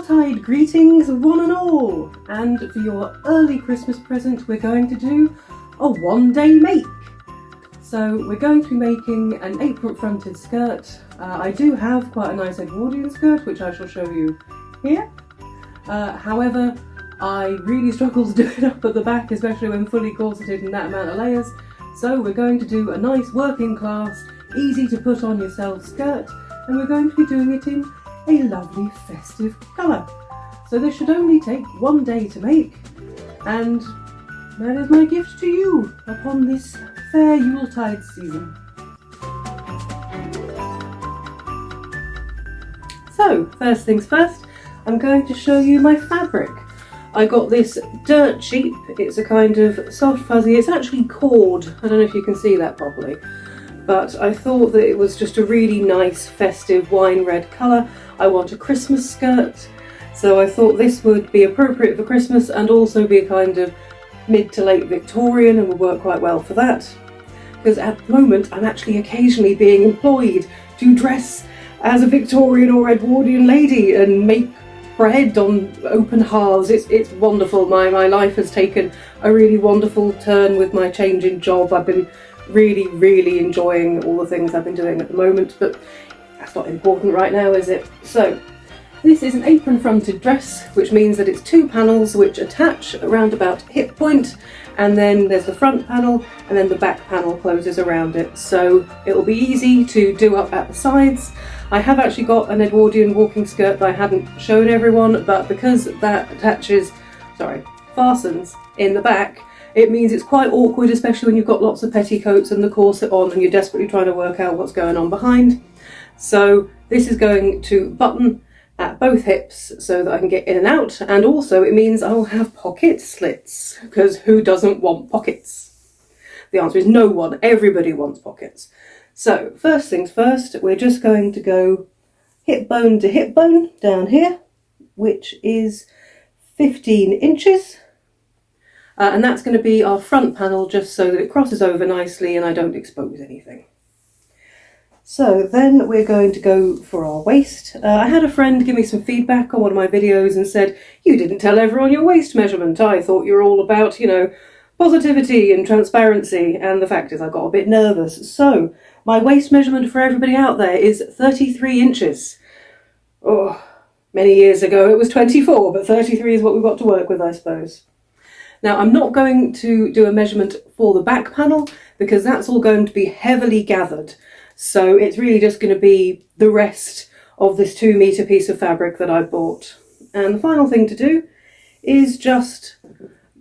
Yuletide greetings one and all, and for your early Christmas present we're going to do a one-day make. So we're going to be making an apron fronted skirt. I do have quite a nice Edwardian skirt which I shall show you here. However, I really struggle to do it up at the back, especially when fully corseted in that amount of layers. So we're going to do a nice working class, easy to put on yourself skirt, and we're going to be doing it in a lovely festive colour. So this should only take one day to make, and that is my gift to you upon this fair Yuletide season. So first things first, I'm going to show you my fabric. I got this dirt cheap, it's a kind of soft fuzzy, it's actually cord, I don't know if you can see that properly, but I thought that it was just a really nice festive wine red colour. I want a Christmas skirt, so I thought this would be appropriate for Christmas and also be a kind of mid to late Victorian and would work quite well for that. Because at the moment I'm actually occasionally being employed to dress as a Victorian or Edwardian lady and make bread on open hearths. It's wonderful. My life has taken a really wonderful turn with my change in job. I've been really enjoying all the things I've been doing at the moment, but that's not important right now, is it? So this is an apron fronted dress, which means that it's two panels which attach around about hip point, and then there's the front panel and then the back panel closes around it, so it'll be easy to do up at the sides. I have actually got an Edwardian walking skirt that I hadn't shown everyone, but because that fastens in the back, it means it's quite awkward, especially when you've got lots of petticoats and the corset on and you're desperately trying to work out what's going on behind. So this is going to button at both hips so that I can get in and out, and also it means I'll have pocket slits, because who doesn't want pockets? The answer is no one. Everybody wants pockets. So first things first, we're just going to go hip bone to hip bone down here, which is 15 inches. And that's going to be our front panel, just so that it crosses over nicely and I don't expose anything. So then we're going to go for our waist. I had a friend give me some feedback on one of my videos and said, you didn't tell everyone your waist measurement. I thought you were all about, positivity and transparency, and the fact is I got a bit nervous. So my waist measurement for everybody out there is 33 inches. Oh, many years ago it was 24, but 33 is what we've got to work with, I suppose. Now I'm not going to do a measurement for the back panel because that's all going to be heavily gathered. So it's really just going to be the rest of this 2 metre piece of fabric that I bought. And the final thing to do is just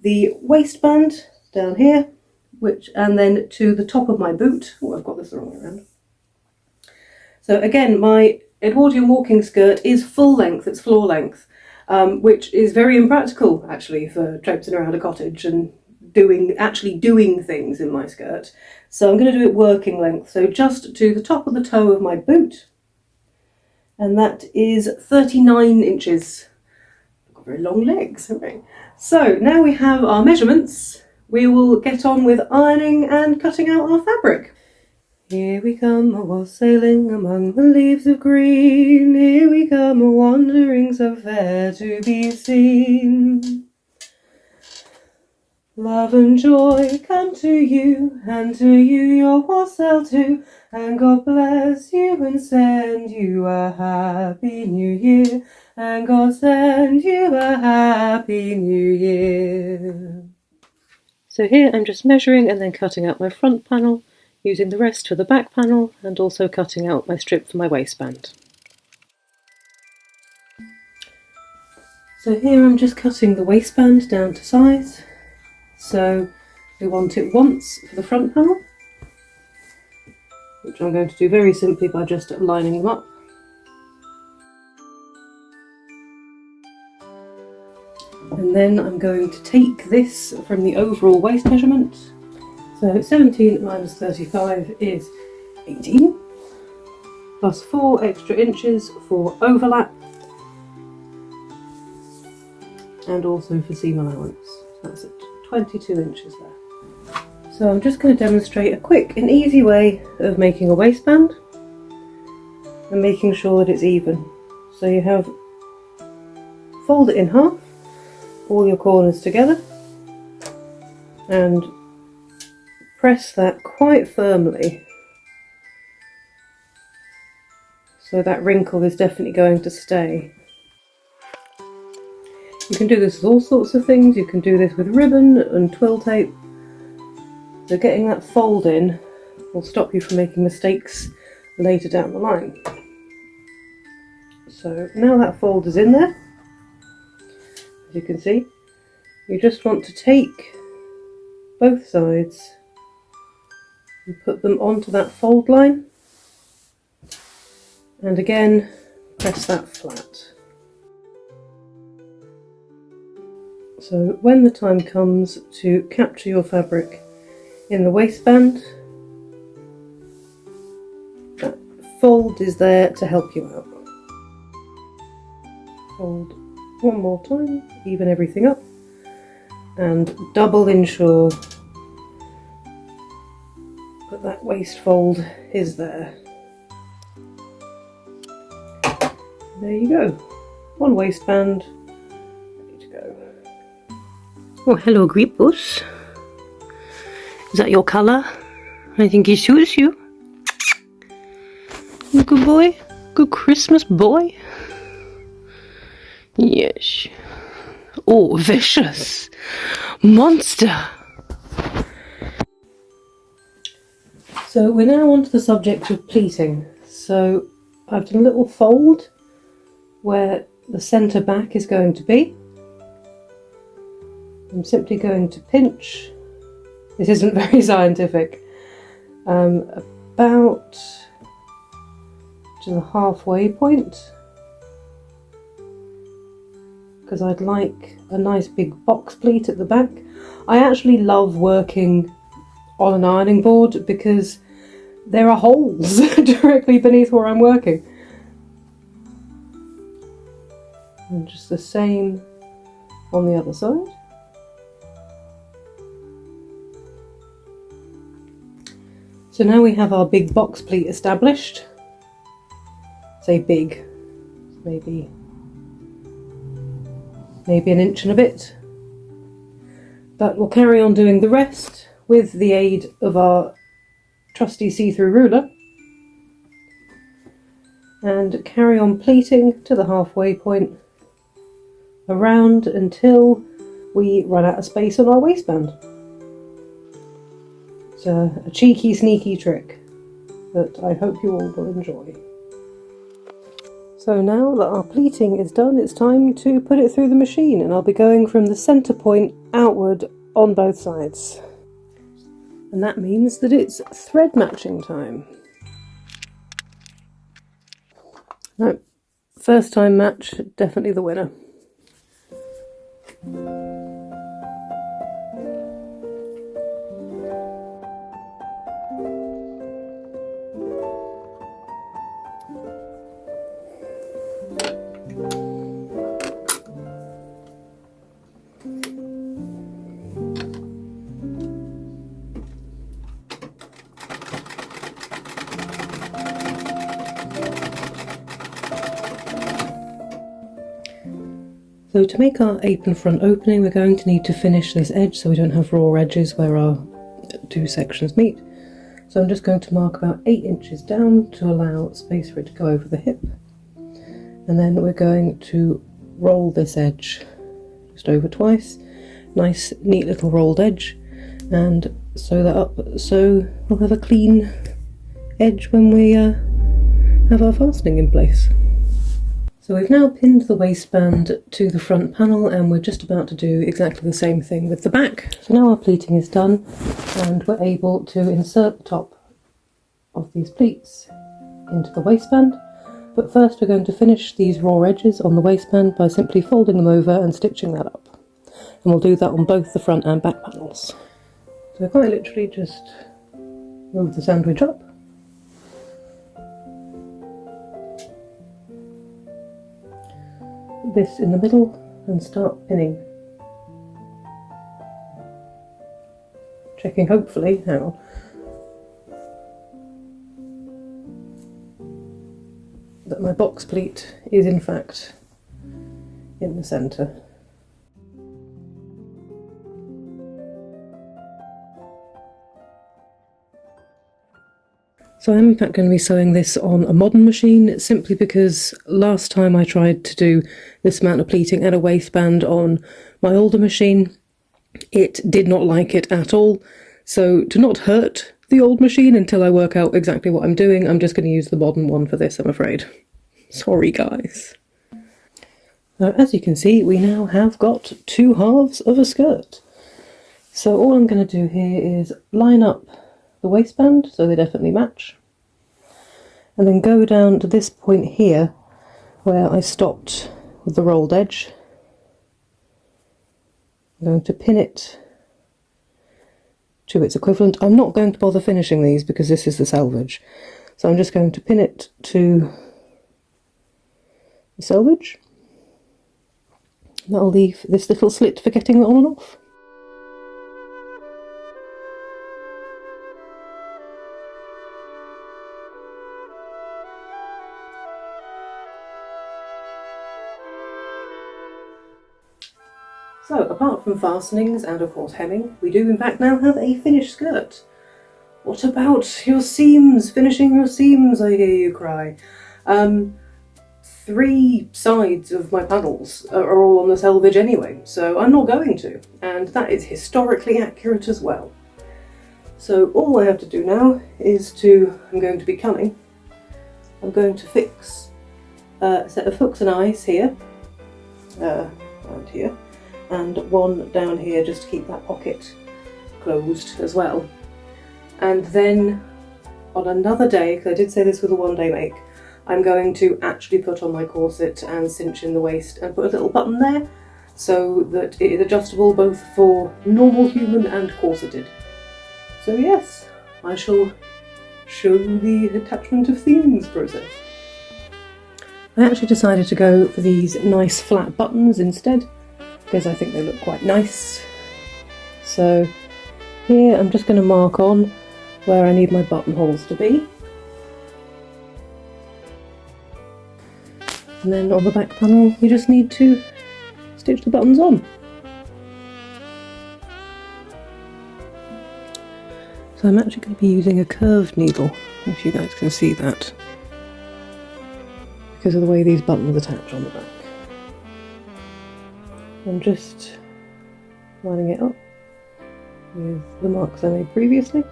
the waistband down here, and then to the top of my boot. Oh, I've got this the wrong way around. So again, my Edwardian walking skirt is full length, it's floor length. Which is very impractical actually for traipsing around a cottage and actually doing things in my skirt. So I'm going to do it working length, so just to the top of the toe of my boot, and that is 39 inches. I've got very long legs, haven't I? So now we have our measurements, we will get on with ironing and cutting out our fabric. Here we come a-wassailing among the leaves of green, here we come a-wandering so fair to be seen. Love and joy come to you, and to you your wassail too, and God bless you and send you a happy new year, and God send you a happy new year. So here I'm just measuring and then cutting out my front panel, using the rest for the back panel, and also cutting out my strip for my waistband. So here I'm just cutting the waistband down to size. So we want it once for the front panel, which I'm going to do very simply by just lining them up. And then I'm going to take this from the overall waist measurement. So 17 minus 35 is 18, plus 4 extra inches for overlap, and also for seam allowance. That's it, 22 inches there. So I'm just going to demonstrate a quick and easy way of making a waistband and making sure that it's even. So you have fold it in half, all your corners together, and press that quite firmly so that wrinkle is definitely going to stay. You can do this with all sorts of things. You can do this with ribbon and twill tape. So getting that fold in will stop you from making mistakes later down the line. So now that fold is in there, as you can see, you just want to take both sides and put them onto that fold line, and again press that flat. So when the time comes to capture your fabric in the waistband, that fold is there to help you out. Fold one more time, even everything up, and double ensure that that waist fold is there. There you go, one waistband ready to go. Oh, hello Gripus. Is that your colour? I think it suits you. Good boy, good Christmas boy. Yes. Oh, vicious monster. So we're now on to the subject of pleating. So I've done a little fold where the centre back is going to be. I'm simply going to pinch, this isn't very scientific, about to the halfway point, because I'd like a nice big box pleat at the back. I actually love working on an ironing board because there are holes directly beneath where I'm working. And just the same on the other side. So now we have our big box pleat established. Say big, maybe an inch and a bit. But we'll carry on doing the rest with the aid of our trusty see-through ruler and carry on pleating to the halfway point around until we run out of space on our waistband. It's a cheeky, sneaky trick that I hope you all will enjoy. So now that our pleating is done, it's time to put it through the machine, and I'll be going from the centre point outward on both sides. And that means that it's thread matching time. No, first time match, definitely the winner. So to make our apron front opening, we're going to need to finish this edge so we don't have raw edges where our two sections meet. So I'm just going to mark about 8 inches down to allow space for it to go over the hip. And then we're going to roll this edge just over twice. Nice, neat little rolled edge. And sew that up so we'll have a clean edge when we have our fastening in place. So we've now pinned the waistband to the front panel, and we're just about to do exactly the same thing with the back. So now our pleating is done and we're able to insert the top of these pleats into the waistband. But first we're going to finish these raw edges on the waistband by simply folding them over and stitching that up. And we'll do that on both the front and back panels. So quite literally just move the sandwich up. This in the middle and start pinning. Checking hopefully now that my box pleat is in fact in the centre. So I'm in fact going to be sewing this on a modern machine, simply because last time I tried to do this amount of pleating and a waistband on my older machine, it did not like it at all. So to not hurt the old machine until I work out exactly what I'm doing, I'm just going to use the modern one for this, I'm afraid. Sorry guys. Now, as you can see, we now have got 2 halves of a skirt. So all I'm going to do here is line up the waistband so they definitely match, and then go down to this point here where I stopped with the rolled edge. I'm going to pin it to its equivalent. I'm not going to bother finishing these because this is the selvage, so I'm just going to pin it to the selvage. That'll leave this little slit for getting it on and off. So, apart from fastenings and of course hemming, we do in fact now have a finished skirt. What about your seams? Finishing your seams, I hear you cry. 3 sides of my panels are all on the selvage anyway, so I'm not going to, and that is historically accurate as well. So all I have to do now is I'm going to be cunning. I'm going to fix a set of hooks and eyes here, around here, and one down here just to keep that pocket closed as well. And then on another day, because I did say this was a 1-day make, I'm going to actually put on my corset and cinch in the waist and put a little button there so that it is adjustable both for normal human and corseted. So yes, I shall show you the attachment of things process. I actually decided to go for these nice flat buttons instead because I think they look quite nice. So here I'm just going to mark on where I need my buttonholes to be. And then on the back panel you just need to stitch the buttons on. So I'm actually going to be using a curved needle, if you guys can see that, because of the way these buttons attach on the back. I'm just lining it up with the marks I made previously.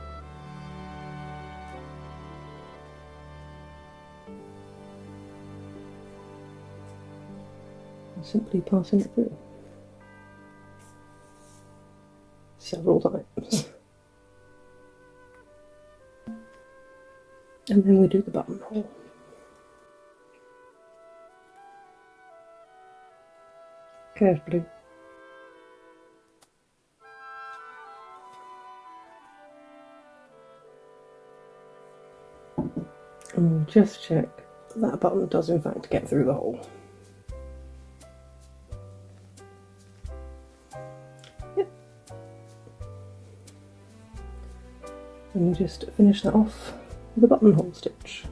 Simply passing it through several times, and then we do the buttonhole. Carefully. And we'll just check that button does in fact get through the hole. And we just finish that off with a buttonhole stitch.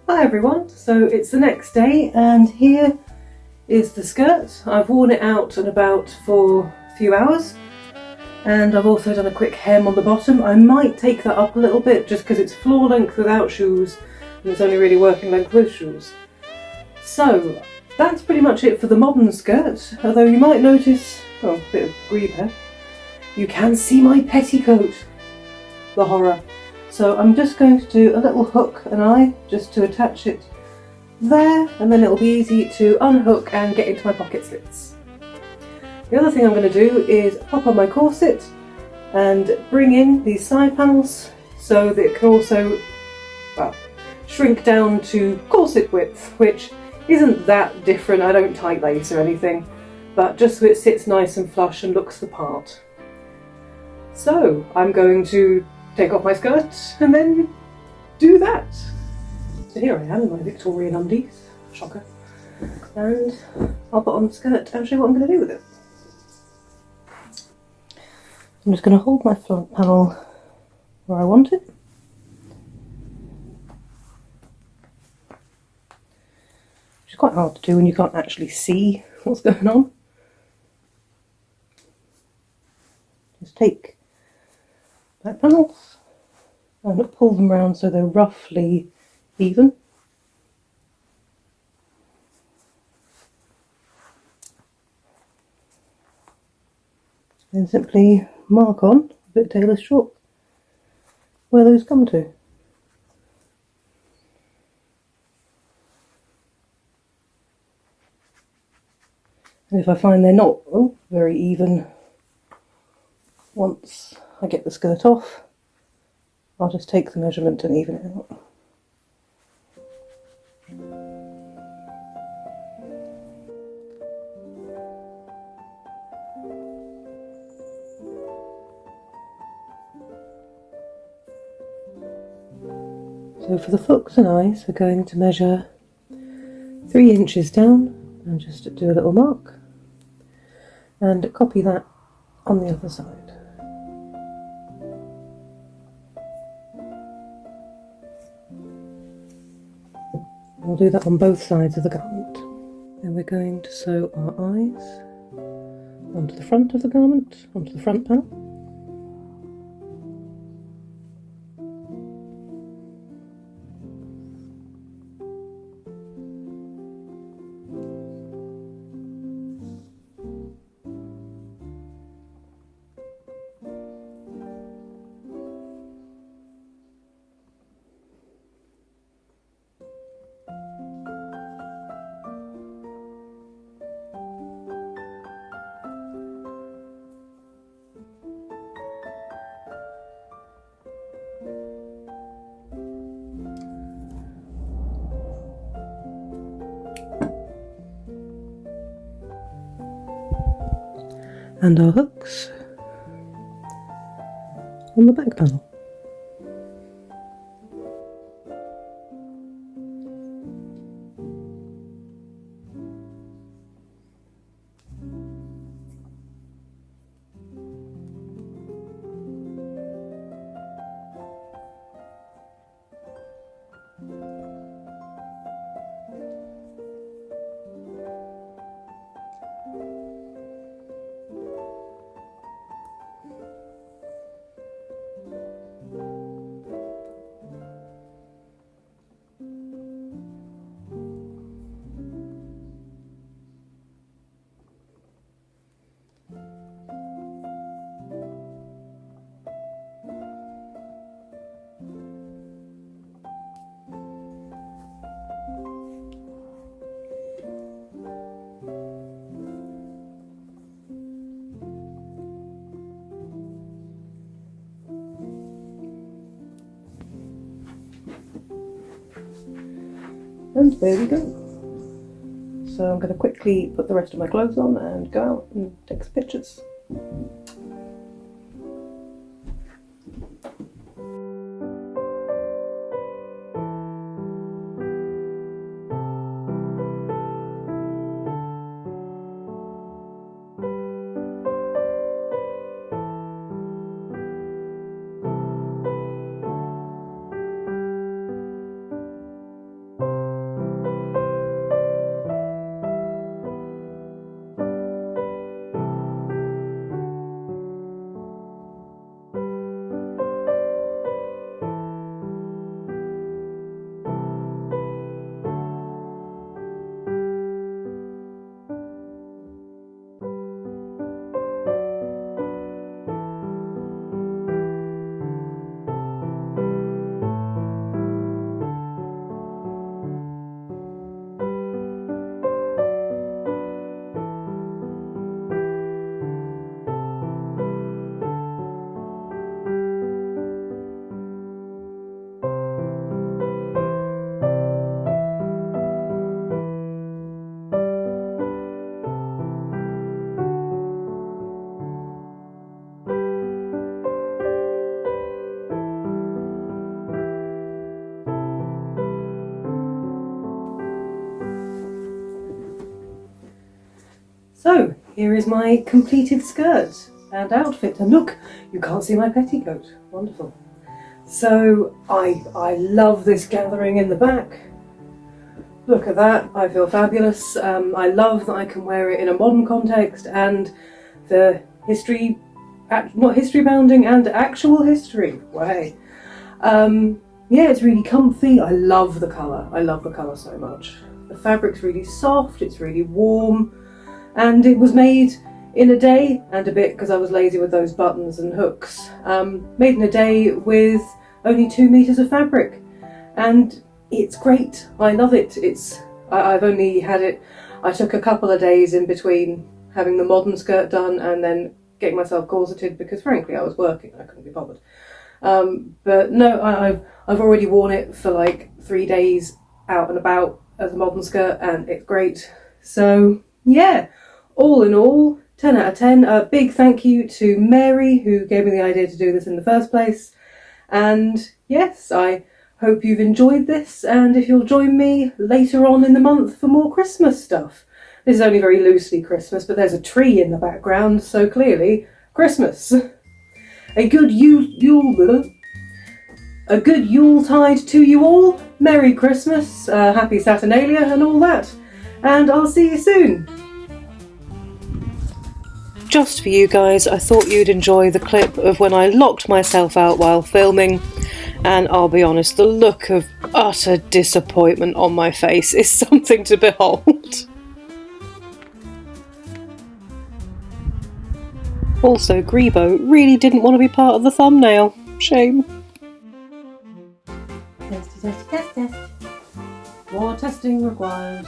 Hi everyone, so it's the next day and here is the skirt. I've worn it out and about for a few hours. And I've also done a quick hem on the bottom. I might take that up a little bit just because it's floor length without shoes and it's only really working length with shoes. So that's pretty much it for the modern skirt, although you might notice, oh, a bit of green there, you can see my petticoat, the horror. So I'm just going to do a little hook and eye just to attach it there, and then it'll be easy to unhook and get into my pocket slits. The other thing I'm going to do is pop on my corset and bring in these side panels so that it can also, well, shrink down to corset width, which isn't that different. I don't tight lace or anything, but just so it sits nice and flush and looks the part. So I'm going to take off my skirt and then do that. So here I am in my Victorian undies, shocker. And I'll put on the skirt and show you what I'm going to do with it. I'm just going to hold my front panel where I want it. Which is quite hard to do when you can't actually see what's going on. Just take back panels and pull them around so they're roughly even. Then simply mark on a bit tailor's chalk where those come to. And if I find they're not very even once I get the skirt off, I'll just take the measurement and even it out. So for the fox and eyes, we're going to measure 3 inches down and just do a little mark and copy that on the other side. We'll do that on both sides of the garment. Then we're going to sew our eyes onto the front of the garment, onto the front panel. And our hooks on the back panel. And there we go. So I'm going to quickly put the rest of my clothes on and go out and take some pictures. here is my completed skirt and outfit. And look, you can't see my petticoat. Wonderful. So I love this gathering in the back. Look at that, I feel fabulous. I love that I can wear it in a modern context, and the history, not history bounding, and actual history way. Yeah, it's really comfy. I love the colour. I love the colour so much. The fabric's really soft, it's really warm, and it was made in a day and a bit, because I was lazy with those buttons and hooks. Made in a day with only 2 meters of fabric, and it's great. I love it. I've only had it, I took a couple of days in between having the modern skirt done and then getting myself corseted, because frankly I was working, I couldn't be bothered. But no, I've already worn it for like 3 days out and about as a modern skirt, and it's great. So yeah, all in all, 10 out of 10. A big thank you to Mary, who gave me the idea to do this in the first place. And yes, I hope you've enjoyed this, and if you'll join me later on in the month for more Christmas stuff. This is only very loosely Christmas, but there's a tree in the background, so clearly Christmas. A good Yuletide to you all. Merry Christmas, happy Saturnalia and all that. And I'll see you soon. Just for you guys, I thought you'd enjoy the clip of when I locked myself out while filming, and I'll be honest, the look of utter disappointment on my face is something to behold. Also, Grebo really didn't want to be part of the thumbnail. Shame. Test. More testing required.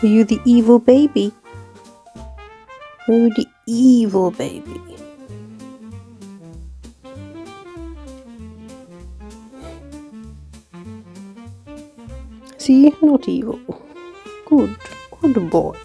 Are you the evil baby? Oh, the evil baby. See, not evil. Good boy.